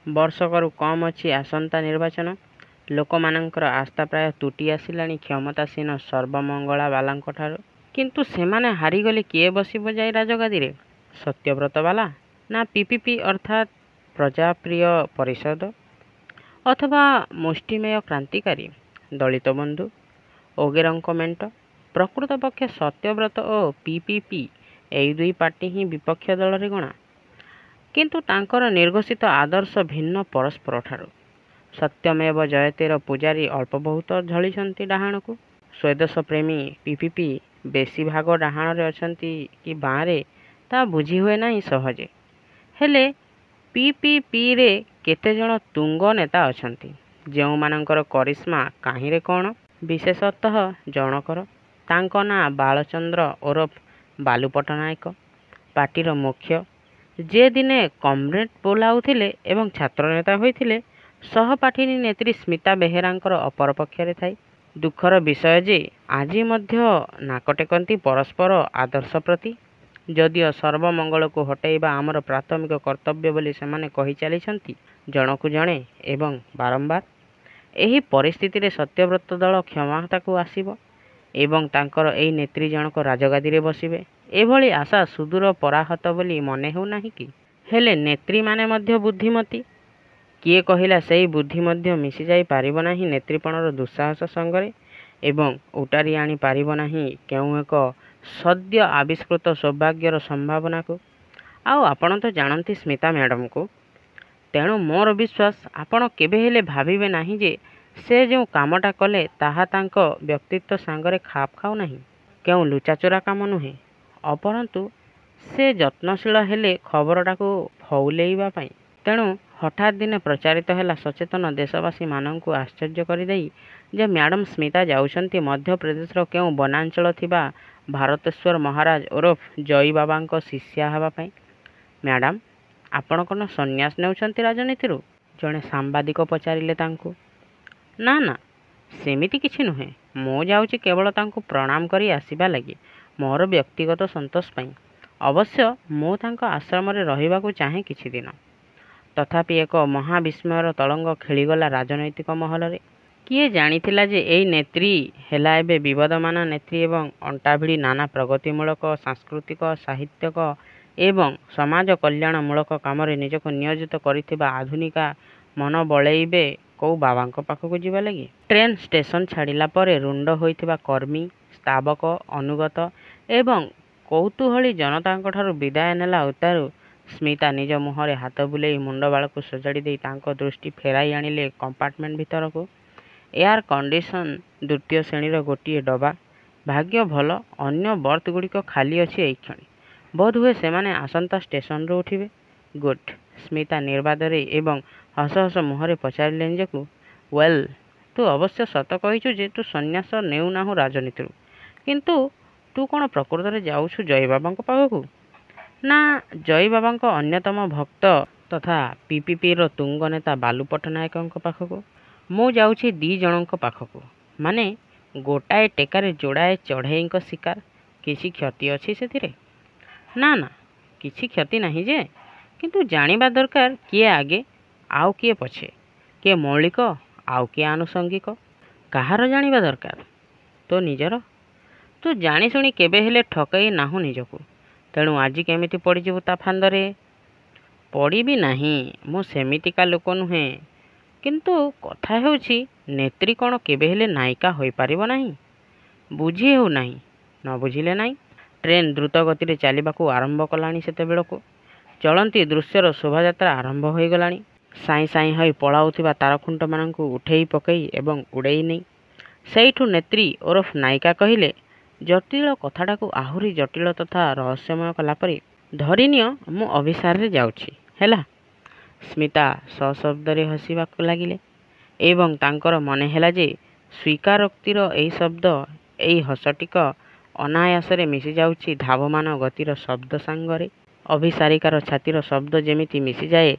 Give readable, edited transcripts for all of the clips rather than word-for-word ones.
ବର୍ଷକରୁ କମ୍ ଅଛି ଆସନ୍ତା ନିର୍ବାଚନ। ଲୋକମାନଙ୍କର ଆସ୍ଥା ପ୍ରାୟ ତୁଟି ଆସିଲାଣି କ୍ଷମତାସୀନ ସର୍ବମଙ୍ଗଳାବାଲାଙ୍କଠାରୁ। କିନ୍ତୁ ସେମାନେ ହାରିଗଲେ କିଏ ବସିବ ଯାଇ ରାଜଗାଦିରେ? ସତ୍ୟବ୍ରତବାଲା ନା ପିପିପି ଅର୍ଥାତ୍ ପ୍ରଜାପ୍ରିୟ ପରିଷଦ, ଅଥବା ମୁଷ୍ଟିମେୟ କ୍ରାନ୍ତିକାରୀ ଦଳିତ ବନ୍ଧୁ ଓଗେରଙ୍କ ମେଣ୍ଟ? ପ୍ରକୃତପକ୍ଷେ ସତ୍ୟବ୍ରତ ଓ ପିପିପି ଏଇ ଦୁଇ ପାର୍ଟି ହିଁ ବିପକ୍ଷ ଦଳରେ ଗଣା। କିନ୍ତୁ ତାଙ୍କର ନିର୍ଘୋଷିତ ଆଦର୍ଶ ଭିନ୍ନ ପରସ୍ପରଠାରୁ। ସତ୍ୟମେବ ଜୟତେର ପୂଜାରୀ ଅଳ୍ପ ବହୁତ ଝଳିଛନ୍ତି ଡାହାଣକୁ। ସ୍ୱଦେଶ ପ୍ରେମୀ ପିପିପି ବେଶୀ ଭାଗ ଡାହାଣରେ ଅଛନ୍ତି କି ବାଁରେ ତା ବୁଝି ହୁଏ ନାହିଁ ସହଜେ। ହେଲେ ପିପିପିରେ କେତେଜଣ ତୁଙ୍ଗ ନେତା ଅଛନ୍ତି, ଯେଉଁମାନଙ୍କର କରିସ୍ମା କାହିଁରେ କ'ଣ। ବିଶେଷତଃ ଜଣକର, ତାଙ୍କ ନାଁ ବାଳଚନ୍ଦ୍ର ଓରଫ ବାଲୁ ପଟ୍ଟନାୟକ, ପାର୍ଟିର ମୁଖ୍ୟ, ଯେ ଦିନେ କମ୍ରେଡ୍ ବୋଲାଉଥିଲେ ଏବଂ ଛାତ୍ରନେତା ହୋଇଥିଲେ ସହପାଠିନୀ ନେତ୍ରୀ ସ୍ମିତା ବେହେରାଙ୍କର ଅପରପକ୍ଷରେ ଥାଇ। ଦୁଃଖର ବିଷୟ ଯେ ଆଜି ମଧ୍ୟ ନାକ ଟେକନ୍ତି ପରସ୍ପର ଆଦର୍ଶ ପ୍ରତି। ଯଦିଓ ସର୍ବମଙ୍ଗଳକୁ ହଟାଇବା ଆମର ପ୍ରାଥମିକ କର୍ତ୍ତବ୍ୟ ବୋଲି ସେମାନେ କହି ଚାଲିଛନ୍ତି ଜଣକୁ ଜଣେ ଏବଂ ବାରମ୍ବାର। ଏହି ପରିସ୍ଥିତିରେ ସତ୍ୟବ୍ରତ ଦଳ କ୍ଷମତାକୁ ଆସିବ ଏବଂ ତାଙ୍କର ଏଇ ନେତ୍ରୀ ଜଣକ ରାଜଗାଦିରେ ବସିବେ, ଏଭଳି ଆଶା ସୁଦୂର ପରାହତ ବୋଲି ମନେ ହେଉନାହିଁ କି? ହେଲେ ନେତ୍ରୀମାନେ ମଧ୍ୟ ବୁଦ୍ଧିମତୀ। କିଏ କହିଲା ସେଇ ବୁଦ୍ଧି ମଧ୍ୟ ମିଶିଯାଇ ପାରିବ ନାହିଁ ନେତ୍ରୀପଣର ଦୁଃସାହସ ସଙ୍ଗରେ ଏବଂ ଉଟାରି ଆଣି ପାରିବ ନାହିଁ କେଉଁ ଏକ ସଦ୍ୟ ଆବିଷ୍କୃତ ସୌଭାଗ୍ୟର ସମ୍ଭାବନାକୁ? ଆଉ ଆପଣ ତ ଜାଣନ୍ତି ସ୍ମିତା ମ୍ୟାଡ଼ାମକୁ। ତେଣୁ ମୋର ବିଶ୍ୱାସ ଆପଣ କେବେ ହେଲେ ଭାବିବେ ନାହିଁ ଯେ ସେ ଯେଉଁ କାମଟା କଲେ ତାହା ତାଙ୍କ ବ୍ୟକ୍ତିତ୍ୱ ସାଙ୍ଗରେ ଖାପ ଖାଉ ନାହିଁ। କେଉଁ ଲୁଚାଚୋରା କାମ ନୁହେଁ, ଅପରନ୍ତୁ ସେ ଯତ୍ନଶୀଳ ହେଲେ ଖବରଟାକୁ ଫଉଲେଇବା ପାଇଁ। ତେଣୁ ହଠାତ୍ ଦିନେ ପ୍ରଚାରିତ ହେଲା ସଚେତନ ଦେଶବାସୀମାନଙ୍କୁ ଆଶ୍ଚର୍ଯ୍ୟ କରିଦେଇ ଯେ ମ୍ୟାଡ଼ାମ ସ୍ମିତା ଯାଉଛନ୍ତି ମଧ୍ୟପ୍ରଦେଶର କେଉଁ ବନାଞ୍ଚଳ ଥିବା ଭାରତେଶ୍ୱର ମହାରାଜ ଓରଫ ଜୟୀ ବାବାଙ୍କ ଶିଷ୍ୟା ହେବା ପାଇଁ। ମ୍ୟାଡ଼ାମ, ଆପଣ କ'ଣ ସନ୍ନ୍ୟାସ ନେଉଛନ୍ତି ରାଜନୀତିରୁ? ଜଣେ ସାମ୍ବାଦିକ ପଚାରିଲେ ତାଙ୍କୁ। ନା ନା, ସେମିତି କିଛି ନୁହେଁ। ମୁଁ ଯାଉଛି କେବଳ ତାଙ୍କୁ ପ୍ରଣାମ କରି ଆସିବା ଲାଗି, ମୋର ବ୍ୟକ୍ତିଗତ ସନ୍ତୋଷ ପାଇଁ। ଅବଶ୍ୟ ମୁଁ ତାଙ୍କ ଆଶ୍ରମରେ ରହିବାକୁ ଚାହେଁ କିଛି ଦିନ। ତଥାପି ଏକ ମହାବିସ୍ମୟର ତରଙ୍ଗ ଖେଳିଗଲା ରାଜନୈତିକ ମହଲରେ। କିଏ ଜାଣିଥିଲା ଯେ ଏଇ ନେତ୍ରୀ ହେଲା ଏବେ ବିବଦମାନ ନେତ୍ରୀ ଏବଂ ଅଣ୍ଟାଭିଡ଼ି ନାନା ପ୍ରଗତିମୂଳକ, ସାଂସ୍କୃତିକ, ସାହିତ୍ୟକ ଏବଂ ସମାଜ କଲ୍ୟାଣମୂଳକ କାମରେ ନିଜକୁ ନିୟୋଜିତ କରିଥିବା ଆଧୁନିକା ମନ ବଳେଇବେ କୋଉ ବାବାଙ୍କ ପାଖକୁ ଯିବା ଲାଗି। ଟ୍ରେନ୍ ଷ୍ଟେସନ ଛାଡ଼ିଲା ପରେ ରୁଣ୍ଡ ହୋଇଥିବା କର୍ମୀ, ସ୍ତାବକ, ଅନୁଗତ ଏବଂ କୌତୂହଳୀ ଜନତାଙ୍କଠାରୁ ବିଦାୟ ନେଲା ଉତ୍ତାରୁ ସ୍ମିତା ନିଜ ମୁହଁରେ ହାତ ବୁଲେଇ ମୁଣ୍ଡ ବାଳକୁ ସଜାଡ଼ି ଦେଇ ତାଙ୍କ ଦୃଷ୍ଟି ଫେରାଇ ଆଣିଲେ କମ୍ପାର୍ଟମେଣ୍ଟ ଭିତରକୁ। ଏୟାର କଣ୍ଡିସନ ଦ୍ୱିତୀୟ ଶ୍ରେଣୀର ଗୋଟିଏ ଡବା। ଭାଗ୍ୟ ଭଲ, ଅନ୍ୟ ବର୍ଥଗୁଡ଼ିକ ଖାଲି ଅଛି ଏଇକ୍ଷଣି। ବୋଧହୁଏ ସେମାନେ ଆସନ୍ତା ଷ୍ଟେସନରୁ ଉଠିବେ। ଗୁଡ୍। ସ୍ମିତା ନିର୍ବାଦରେ ଏବଂ ହସ ହସ ମୁହଁରେ ପଚାରିଲେ ନିଜକୁ। ୱେଲ୍, ତୁ ଅବଶ୍ୟ ସତ କହିଛୁ ଯେ ତୁ ସନ୍ନ୍ୟାସ ନେଉନାହୁଁ ରାଜନୀତିରୁ, କିନ୍ତୁ ତୁ କ'ଣ ପ୍ରକୃତରେ ଯାଉଛୁ ଜୟୀବାବାଙ୍କ ପାଖକୁ? ନା ଜୟୀବାବାଙ୍କ ଅନ୍ୟତମ ଭକ୍ତ ତଥା ପିପିପିର ତୁଙ୍ଗ ନେତା ବାଲୁ ପଟ୍ଟନାୟକଙ୍କ ପାଖକୁ? ମୁଁ ଯାଉଛି ଦି ଜଣଙ୍କ ପାଖକୁ। ମାନେ ଗୋଟାଏ ଟେକାରେ ଯୋଡ଼ାଏ ଚଢ଼େଇଙ୍କ ଶିକାର। କିଛି କ୍ଷତି ଅଛି ସେଥିରେ? ନା ନା, କିଛି କ୍ଷତି ନାହିଁ ଯେ, କିନ୍ତୁ ଜାଣିବା ଦରକାର କିଏ ଆଗେ ଆଉ କିଏ ପଛେ, କିଏ ମୌଳିକ ଆଉ କିଏ ଆନୁଷଙ୍ଗିକ। କାହାର ଜାଣିବା ଦରକାର? ତୋ ନିଜର। ତୁ ଜାଣିଶୁଣି କେବେ ହେଲେ ଠକେଇ ନାହୁଁ ନିଜକୁ, ତେଣୁ ଆଜି କେମିତି ପଡ଼ିଯିବୁ ତା ଫାନ୍ଦରେ? ପଡ଼ିବି ନାହିଁ, ମୁଁ ସେମିତିକା ଲୋକ ନୁହେଁ। କିନ୍ତୁ କଥା ହେଉଛି ନେତ୍ରୀ କ'ଣ କେବେ ହେଲେ ନାୟିକା ହୋଇପାରିବ ନାହିଁ? ବୁଝି ହେଉନାହିଁ। ନ ବୁଝିଲେ ନାହିଁ। ଟ୍ରେନ୍ ଦ୍ରୁତ ଗତିରେ ଚାଲିବାକୁ ଆରମ୍ଭ କଲାଣି। ସେତେବେଳକୁ ଚଳନ୍ତି ଦୃଶ୍ୟର ଶୋଭାଯାତ୍ରା ଆରମ୍ଭ ହୋଇଗଲାଣି। ସାଇଁ ସାଇଁ ହୋଇ ପଳାଉଥିବା ତାରଖୁଣ୍ଟମାନଙ୍କୁ ଉଠେଇ ପକେଇ ଏବଂ ଉଡ଼େଇ ନେଇ। ସେଇଠୁ ନେତ୍ରୀ ଓରଫ ନାୟିକା କହିଲେ, ଜଟିଳ କଥାଟାକୁ ଆହୁରି ଜଟିଳ ତଥା ରହସ୍ୟମୟ କଲାପରି, ଧରିନିଅ ମୁଁ ଅଭିସାରରେ ଯାଉଛି, ହେଲା? ସ୍ମିତା ସଶବ୍ଦରେ ହସିବାକୁ ଲାଗିଲେ ଏବଂ ତାଙ୍କର ମନେ ହେଲା ଯେ ସ୍ୱୀକାରୋକ୍ତିର ଏଇ ଶବ୍ଦ, ଏଇ ହସଟିକ ଅନାୟାସରେ ମିଶିଯାଉଛି ଧାବମାନ ଗତିର ଶବ୍ଦ ସାଙ୍ଗରେ। ଅଭିସାରିକାର ଛାତିର ଶବ୍ଦ ଯେମିତି ମିଶିଯାଏ,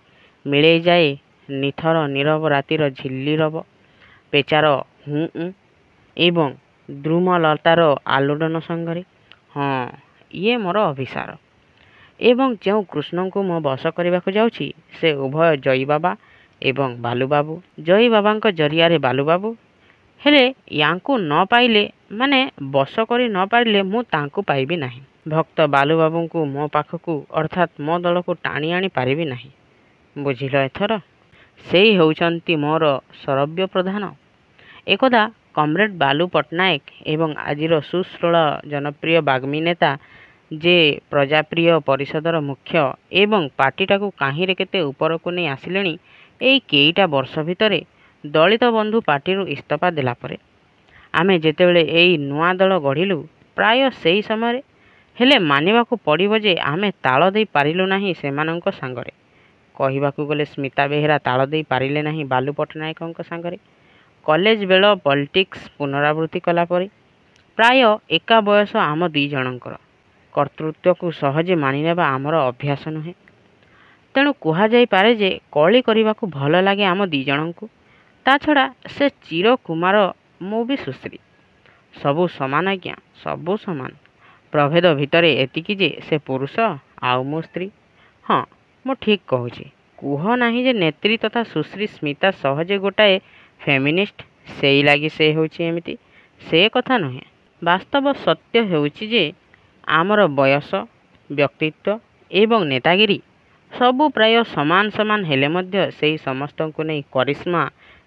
ମିଳେଇ ଯାଏ ନିଥର ନୀରବ ରାତିର ଝିଲ୍ଲିରବ ପେଚାର ହୁଁ ଉଁ ଏବଂ ଦ୍ରୁମଲତାର ଆଲୋଡ଼ନ ସାଙ୍ଗରେ। ହଁ, ଇଏ ମୋର ଅଭିସାର। ଏବଂ ଯେଉଁ କୃଷ୍ଣଙ୍କୁ ମୁଁ ବଶ କରିବାକୁ ଯାଉଛି ସେ ଉଭୟ ଜୟୀ ବାବା ଏବଂ ବାଲୁବାବୁ, ଜୟୀ ବାବାଙ୍କ ଜରିଆରେ ବାଲୁବାବୁ। ହେଲେ ୟାଙ୍କୁ ନ ପାଇଲେ ମାନେ ବଶ କରି ନ ପାରିଲେ ମୁଁ ତାଙ୍କୁ ପାଇବି ନାହିଁ। ଭକ୍ତ ବାଲୁବାବୁଙ୍କୁ ମୋ ପାଖକୁ ଅର୍ଥାତ୍ ମୋ ଦଳକୁ ଟାଣି ଆଣି ପାରିବି ନାହିଁ। ବୁଝିଲ ଏଥର? ସେଇ ହେଉଛନ୍ତି ମୋର ଶରବ୍ୟ ପ୍ରଧାନ। ଏକଦା କମ୍ରେଡ଼ ବାଲୁ ପଟ୍ଟନାୟକ ଏବଂ ଆଜିର ସୁଶ୍ରୋଳ ଜନପ୍ରିୟ ବାଗ୍ମୀ ନେତା ଯେ ପ୍ରଜାପ୍ରିୟ ପରିଷଦର ମୁଖ୍ୟ ଏବଂ ପାର୍ଟିଟାକୁ କାହିଁରେ କେତେ ଉପରକୁ ନେଇ ଆସିଲେଣି ଏଇ କେଇଟା ବର୍ଷ ଭିତରେ ଦଳିତ ବନ୍ଧୁ ପାର୍ଟିରୁ ଇସ୍ତଫା ଦେଲା ପରେ। ଆମେ ଯେତେବେଳେ ଏଇ ନୂଆ ଦଳ ଗଢ଼ିଲୁ ପ୍ରାୟ ସେଇ ସମୟରେ। ହେଲେ ମାନିବାକୁ ପଡ଼ିବ ଯେ ଆମେ ତାଳ ଦେଇ ପାରିଲୁ ନାହିଁ ସେମାନଙ୍କ ସାଙ୍ଗରେ। କହିବାକୁ ଗଲେ ସ୍ମିତା ବେହେରା ତାଳ ଦେଇ ପାରିଲେ ନାହିଁ ବାଲୁ ପଟ୍ଟନାୟକଙ୍କ ସାଙ୍ଗରେ। କଲେଜ ବେଳ ପଲିଟିକ୍ସ ପୁନରାବୃତ୍ତି କଲା ପରେ ପ୍ରାୟ ଏକା ବୟସ ଆମ ଦୁଇ ଜଣଙ୍କର। କର୍ତ୍ତୃତ୍ୱକୁ ସହଜେ ମାନିନେବା ଆମର ଅଭ୍ୟାସ ନୁହେଁ। ତେଣୁ କୁହାଯାଇପାରେ ଯେ କଳି କରିବାକୁ ଭଲ ଲାଗେ ଆମ ଦୁଇ ଜଣଙ୍କୁ। ତା ଛଡ଼ା ସେ ଚିରକୁମାର, ମୁଁ ବି ସୁଶ୍ରୀ। ସବୁ ସମାନ ଆଜ୍ଞା, ସବୁ ସମାନ। ପ୍ରଭେଦ ଭିତରେ ଏତିକି ଯେ ସେ ପୁରୁଷ ଆଉ ମୁଁ ସ୍ତ୍ରୀ। ହଁ, ମୁଁ ଠିକ୍ କହୁଛି। କୁହ ନାହିଁ ଯେ ନେତ୍ରୀ ତଥା ସୁଶ୍ରୀ ସ୍ମିତା ସହଜେ ଗୋଟାଏ ଫେମିନିଷ୍ଟ, ସେଇ ଲାଗି ସେ ହେଉଛି ଏମିତି। ସେ କଥା ନୁହେଁ। ବାସ୍ତବ ସତ୍ୟ ହେଉଛି ଯେ ଆମର ବୟସ, ବ୍ୟକ୍ତିତ୍ୱ ଏବଂ ନେତାଗିରି ସବୁ ପ୍ରାୟ ସମାନ ସମାନ ହେଲେ ମଧ୍ୟ ସେଇ ସମସ୍ତଙ୍କୁ ନେଇ କରିସ୍ମା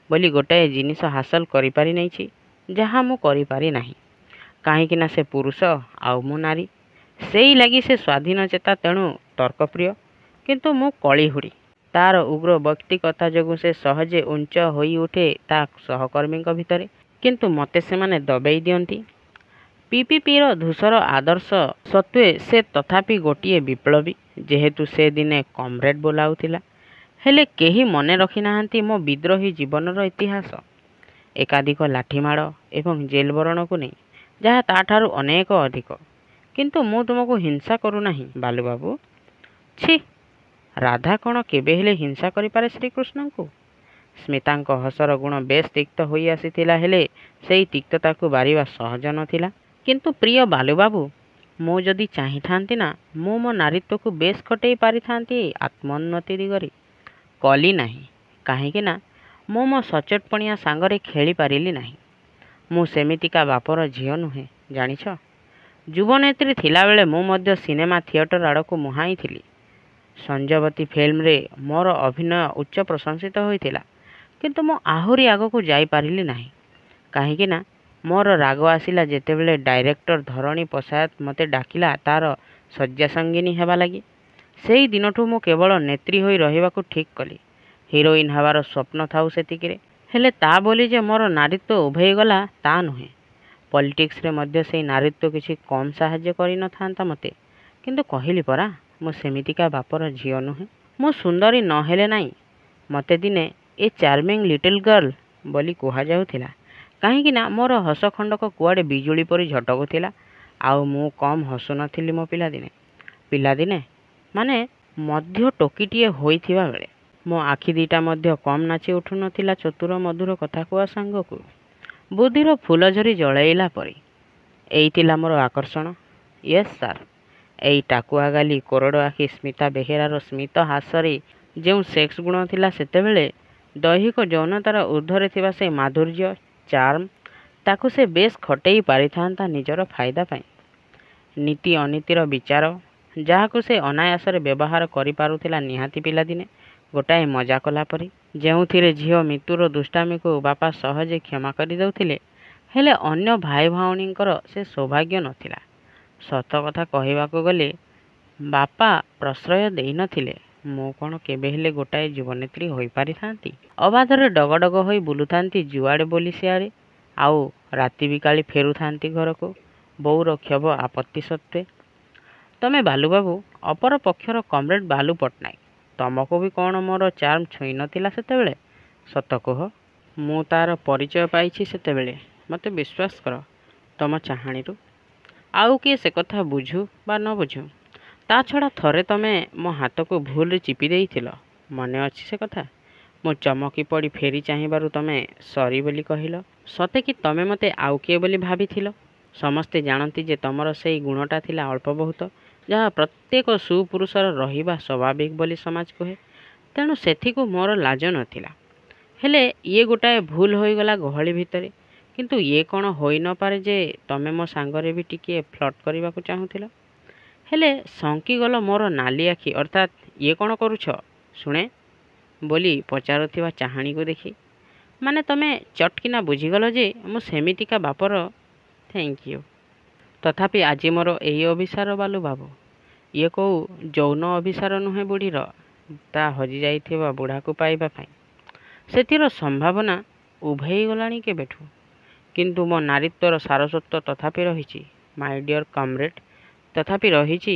ବୋଲି ଗୋଟାଏ ଜିନିଷ ହାସଲ କରିପାରି ନେଇଛି ଯାହା ମୁଁ କରିପାରି ନାହିଁ। କାହିଁକିନା ସେ ପୁରୁଷ ଆଉ ମୁଁ ନାରୀ। ସେଇ ଲାଗି ସେ ସ୍ୱାଧୀନଚେତା, ତେଣୁ ତର୍କପ୍ରିୟ। କିନ୍ତୁ ମୁଁ କଳିହୁଡ଼ି। ତାର ଉଗ୍ର ବୈୟକ୍ତିକତା ଯୋଗୁଁ ସେ ସହଜେ ଉଞ୍ଚ ହୋଇଉଠେ ତା ସହକର୍ମୀଙ୍କ ଭିତରେ। କିନ୍ତୁ ମୋତେ ସେମାନେ ଦବେଇ ଦିଅନ୍ତି। ପିପିପିର ଧୂସର ଆଦର୍ଶ ସତ୍ତ୍ୱେ ସେ ତଥାପି ଗୋଟିଏ ବିପ୍ଳବୀ। ଯେହେତୁ ସେ ଦିନେ କମ୍ରେଡ଼ ବୋଲାଉଥିଲା। ହେଲେ କେହି ମନେ ରଖିନାହାନ୍ତି ମୋ ବିଦ୍ରୋହୀ ଜୀବନର ଇତିହାସ। ଏକାଧିକ ଲାଠିମାଡ଼ ଏବଂ ଜେଲ୍ ବରଣକୁ ନେଇ, ଯାହା ତାଠାରୁ ଅନେକ ଅଧିକ। କିନ୍ତୁ ମୁଁ ତୁମକୁ ହିଂସା କରୁନାହିଁ ବାଲୁବାବୁ। ଛି, ରାଧା କ'ଣ କେବେ ହେଲେ ହିଂସା କରିପାରେ ଶ୍ରୀକୃଷ୍ଣଙ୍କୁ? ସ୍ମିତାଙ୍କ ହସର ଗୁଣ ବେଶ୍ ତିକ୍ତ ହୋଇ ଆସିଥିଲା, ହେଲେ ସେଇ ତିକ୍ତତାକୁ ବାରିବା ସହଜ ନଥିଲା। କିନ୍ତୁ ପ୍ରିୟ ବାଲୁବାବୁ, ମୁଁ ଯଦି ଚାହିଁଥାନ୍ତି ନା ମୁଁ ମୋ ନାରୀତ୍ୱକୁ ବେଶ୍ ଖଟେଇ ପାରିଥାନ୍ତି ଆତ୍ମୋନ୍ନତି ଦିଗରେ। କଲି ନାହିଁ। କାହିଁକିନା ମୁଁ ମୋ ସଚୋଟପଣିଆ ସାଙ୍ଗରେ ଖେଳି ପାରିଲି ନାହିଁ। ମୁଁ ସେମିତିକା ବାପର ଝିଅ ନୁହେଁ, ଜାଣିଛ। ଯୁବନେତ୍ରୀ ଥିଲାବେଳେ ମୁଁ ମଧ୍ୟ ସିନେମା ଥିଏଟର ଆଡ଼କୁ ମୁହାଁଇଥିଲି। ସଞ୍ଜବତୀ ଫିଲ୍ମରେ ମୋର ଅଭିନୟ ଉଚ୍ଚ ପ୍ରଶଂସିତ ହୋଇଥିଲା। କିନ୍ତୁ ମୁଁ ଆହୁରି ଆଗକୁ ଯାଇପାରିଲି ନାହିଁ। କାହିଁକିନା ମୋର ରାଗ ଆସିଲା ଯେତେବେଳେ ଡାଇରେକ୍ଟର ଧରଣୀ ପଶାୟତ ମୋତେ ଡାକିଲା ତାର ଶଯ୍ୟାସଙ୍ଗିନୀ ହେବା ଲାଗି। ସେଇ ଦିନଠୁ ମୁଁ କେବଳ ନେତ୍ରୀ ହୋଇ ରହିବାକୁ ଠିକ୍ କଲି। ହିରୋଇନ୍ ହେବାର ସ୍ୱପ୍ନ ଥାଉ ସେତିକିରେ। ହେଲେ ତା ବୋଲି ଯେ ମୋର ନାରୀତ୍ୱ ଉଭେଇଗଲା ତା ନୁହେଁ। ପଲିଟିକ୍ସରେ ମଧ୍ୟ ସେଇ ନାରୀତ୍ୱ କିଛି କମ୍ ସାହାଯ୍ୟ କରିନଥାନ୍ତା ମୋତେ। କିନ୍ତୁ କହିଲି ପରା, ମୁଁ ସେମିତିକା ବାପର ଝିଅ ନୁହେଁ। ମୁଁ ସୁନ୍ଦରୀ ନ ହେଲେ ନାହିଁ। ମୋତେ ଦିନେ ଏ ଚାର୍ମିଂ ଲିଟିଲ୍ ଗର୍ଲ ବୋଲି କୁହାଯାଉଥିଲା। କାହିଁକିନା ମୋର ହସ ଖଣ୍ଡକ କୁଆଡ଼େ ବିଜୁଳି ପରି ଝଟକୁଥିଲା। ଆଉ ମୁଁ କମ୍ ହସୁନଥିଲି ମୋ ପିଲାଦିନେ। ପିଲାଦିନେ ମାନେ ମଧ୍ୟ ଟୋକିଟିଏ ହୋଇଥିବା ବେଳେ ମୋ ଆଖି ଦିଟା ମଧ୍ୟ କମ୍ ନାଚି ଉଠୁନଥିଲା ଚତୁର ମଧୁର କଥା କୁହା ସାଙ୍ଗକୁ। ବୁଦ୍ଧିର ଫୁଲଝରି ଜଳେଇଲା ପରି। ଏଇ ଥିଲା ମୋର ଆକର୍ଷଣ। Yes sir. ଏଇ ଟାକୁଆ ଗାଲି, କୋରଡ଼ ଆଖି, ସ୍ମିତା ବେହେରାର ସ୍ମିତ ହାସରେ ଯେଉଁ ସେକ୍ସ ଗୁଣ ଥିଲା ସେତେବେଳେ, ଦୈହିକ ଯୌନତାର ଊର୍ଦ୍ଧ୍ୱରେ ଥିବା ସେଇ ମାଧୁର୍ଯ୍ୟ, ଚାର୍ମ, ତାକୁ ସେ ବେଶ୍ ଖଟେଇ ପାରିଥାନ୍ତା ନିଜର ଫାଇଦା ପାଇଁ। ନୀତି ଅନୀତିର ବିଚାର, ଯାହାକୁ ସେ ଅନାୟାସରେ ବ୍ୟବହାର କରିପାରୁଥିଲା ନିହାତି ପିଲାଦିନେ ଗୋଟାଏ ମଜା କଲା ପରି। ଯେଉଁଥିରେ ଝିଅ ମିତୁର ଦୁଷ୍ଟାମିକୁ ବାପା ସହଜେ କ୍ଷମା କରିଦେଉଥିଲେ। ହେଲେ ଅନ୍ୟ ଭାଇ ଭଉଣୀଙ୍କର ସେ ସୌଭାଗ୍ୟ ନଥିଲା। ସତ କଥା କହିବାକୁ ଗଲେ ବାପା ପ୍ରଶ୍ରୟ ଦେଇନଥିଲେ। ମୁଁ କ'ଣ କେବେ ହେଲେ ଗୋଟାଏ ଯୁବନେତ୍ରୀ ହୋଇପାରିଥାନ୍ତି? ଅବାଧରେ ଡଗଡଗ ହୋଇ ବୁଲୁଥାନ୍ତି ଯୁଆଡ଼େ ବୋଲି ସିଆଡ଼େ, ଆଉ ରାତି ବିକାଳି ଫେରୁଥାନ୍ତି ଘରକୁ ବୋଉର କ୍ଷୋଭ ଆପତ୍ତି ସତ୍ତ୍ୱେ। ତମେ ବାଲୁବାବୁ, ଅପର ପକ୍ଷର କମ୍ରେଡ଼ ବାଲୁ ପଟ୍ଟନାୟକ, ତମକୁ ବି କ'ଣ ମୋର ଚାର୍ମ ଛୁଇଁ ନଥିଲା ସେତେବେଳେ? ସତ କୁହ। ମୁଁ ତାର ପରିଚୟ ପାଇଛି ସେତେବେଳେ। ମୋତେ ବିଶ୍ୱାସ କର, ତମ ଚାହାଣୀରୁ। ଆଉ କିଏ ସେ କଥା ବୁଝୁ ବା ନ ବୁଝୁ। ତା ଛଡ଼ା ଥରେ ତମେ ମୋ ହାତକୁ ଭୁଲରେ ଚିପି ଦେଇଥିଲ, ମନେ ଅଛି ସେ କଥା? ମୁଁ ଚମକି ପଡ଼ି ଫେରି ଚାହିଁବାରୁ ତମେ ସରି ବୋଲି କହିଲ। ସତେ କି ତମେ ମୋତେ ଆଉ କିଏ ବୋଲି ଭାବିଥିଲ? ସମସ୍ତେ ଜାଣନ୍ତି ଯେ ତମର ସେଇ ଗୁଣଟା ଥିଲା ଅଳ୍ପ ବହୁତ, ଯାହା ପ୍ରତ୍ୟେକ ସୁପୁରୁଷର ରହିବା ସ୍ୱାଭାବିକ ବୋଲି ସମାଜ କୁହେ। ତେଣୁ ସେଥିକୁ ମୋର ଲାଜ ନଥିଲା। ହେଲେ ଇଏ ଗୋଟାଏ ଭୁଲ ହୋଇଗଲା ଗହଳି ଭିତରେ। କିନ୍ତୁ ଇଏ କ'ଣ ହୋଇନପାରେ ଯେ ତମେ ମୋ ସାଙ୍ଗରେ ବି ଟିକିଏ ଫ୍ଲର୍ଟ କରିବାକୁ ଚାହୁଁଥିଲ? ହେଲେ ଶଙ୍କିଗଲ ମୋର ନାଲି ଆଖି। ଅର୍ଥାତ୍ ଇଏ କ'ଣ କରୁଛ ଶୁଣେ ବୋଲି ପଚାରୁଥିବା ଚାହାଣୀକୁ ଦେଖି। ମାନେ ତମେ ଚଟକିନା ବୁଝିଗଲ ଯେ ମୁଁ ସେମିତିକା ବାପର। Thank you. ତଥାପି ଆଜି ମୋର ଏଇ ଅଭିସାର ବାଲୁ ବାବୁ। ଇଏ କୋଉ ଯୌନ ଅଭିସାର ନୁହେଁ ବୁଢ଼ୀର, ତା ହଜିଯାଇଥିବା ବୁଢ଼ାକୁ ପାଇବା ପାଇଁ। ସେଥିର ସମ୍ଭାବନା ଉଭେଇ ଗଲାଣି କେବେଠୁ। କିନ୍ତୁ ମୋ ନାରୀତ୍ୱର ସାରସ୍ୱତ ତଥାପି ରହିଛି ମାଇ ଡିଅର୍ କମ୍ରେଡ଼, ତଥାପି ରହିଛି।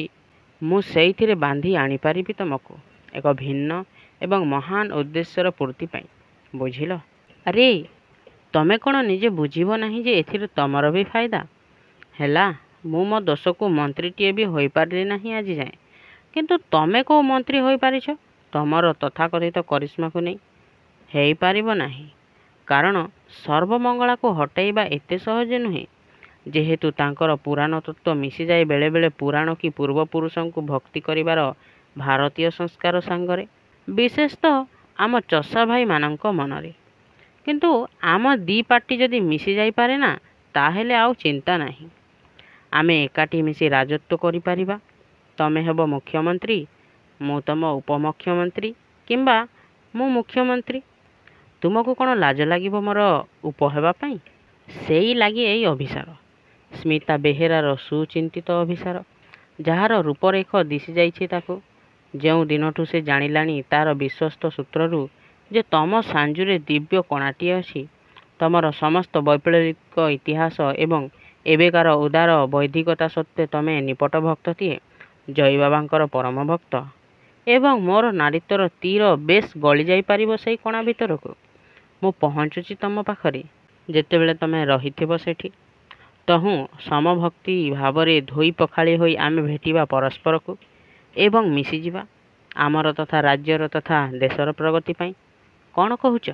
ମୁଁ ସେଇଥିରେ ବାନ୍ଧି ଆଣିପାରିବି ତମକୁ ଏକ ଭିନ୍ନ ଏବଂ ମହାନ ଉଦ୍ଦେଶ୍ୟର ପୂର୍ତ୍ତି ପାଇଁ। ବୁଝିଲ? ଆରେ ତମେ କ'ଣ ନିଜେ ବୁଝିବ ନାହିଁ ଯେ ଏଥିରେ ତମର ବି ଫାଇଦା? ହେଲା, ମୁଁ ମୋ ଦୋଷକୁ ମନ୍ତ୍ରୀଟିଏ ବି ହୋଇପାରିଲି ନାହିଁ ଆଜି ଯାଏଁ। କିନ୍ତୁ ତମେ କୋଉ ମନ୍ତ୍ରୀ ହୋଇପାରିଛ ତମର ତଥାକଥିତ କରିସ୍ମାକୁ ନେଇ? ହେଇପାରିବ ନାହିଁ। କାରଣ ସର୍ବମଙ୍ଗଳାକୁ ହଟାଇବା ଏତେ ସହଜ ନୁହେଁ। ଯେହେତୁ ତାଙ୍କର ପୁରାଣ ତତ୍ତ୍ୱ ମିଶିଯାଏ ବେଳେବେଳେ ପୁରାଣ କି ପୂର୍ବପୁରୁଷଙ୍କୁ ଭକ୍ତି କରିବାର ଭାରତୀୟ ସଂସ୍କାର ସାଙ୍ଗରେ, ବିଶେଷତଃ ଆମ ଚଷା ଭାଇମାନଙ୍କ ମନରେ। କିନ୍ତୁ ଆମ ଦି ପାର୍ଟି ଯଦି ମିଶି ଯାଇପାରେ ନା, ତାହେଲେ ଆଉ ଚିନ୍ତା ନାହିଁ। ଆମେ ଏକାଠି ମିଶି ରାଜତ୍ୱ କରିପାରିବା। ତମେ ହେବ ମୁଖ୍ୟମନ୍ତ୍ରୀ, ମୁଁ ତମ ଉପମୁଖ୍ୟମନ୍ତ୍ରୀ, କିମ୍ବା ମୁଁ ମୁଖ୍ୟମନ୍ତ୍ରୀ। ତୁମକୁ କ'ଣ ଲାଜ ଲାଗିବ ମୋର ଉପ ହେବା ପାଇଁ? ସେଇ ଲାଗି ଏଇ ଅଭିସାର। ସ୍ମିତା ବେହେରାର ସୁଚିନ୍ତିତ ଅଭିସାର, ଯାହାର ରୂପରେଖ ଦିଶିଯାଇଛି ତାକୁ ଯେଉଁ ଦିନଠୁ ସେ ଜାଣିଲାଣି ତାର ବିଶ୍ୱସ୍ତ ସୂତ୍ରରୁ ଯେ ତମ ସାଞ୍ଜୁରେ ଦିବ୍ୟ କଣାଟିଏ ଅଛି। ତମର ସମସ୍ତ ବୈପ୍ଳବିକ ଇତିହାସ ଏବଂ ଏବେକାର ଉଦାର ବୈଦିକତା ସତ୍ତ୍ୱେ ତମେ ନିପଟ ଭକ୍ତଟିଏ, ଜୟବାବାଙ୍କର ପରମ ଭକ୍ତ। ଏବଂ ମୋର ନାରୀତ୍ୱର ତୀର ବେଶ୍ ଗଳିଯାଇପାରିବ ସେଇ କଣା ଭିତରକୁ। ମୁଁ ପହଞ୍ଚୁଛି ତମ ପାଖରେ ଯେତେବେଳେ ତମେ ରହିଥିବ ସେଠି। ତହୁଁ ସମଭକ୍ତି ଭାବରେ ଧୋଇ ପଖାଳି ହୋଇ ଆମେ ଭେଟିବା ପରସ୍ପରକୁ ଏବଂ ମିଶିଯିବା ଆମର ତଥା ରାଜ୍ୟର ତଥା ଦେଶର ପ୍ରଗତି ପାଇଁ। କ'ଣ କହୁଛ?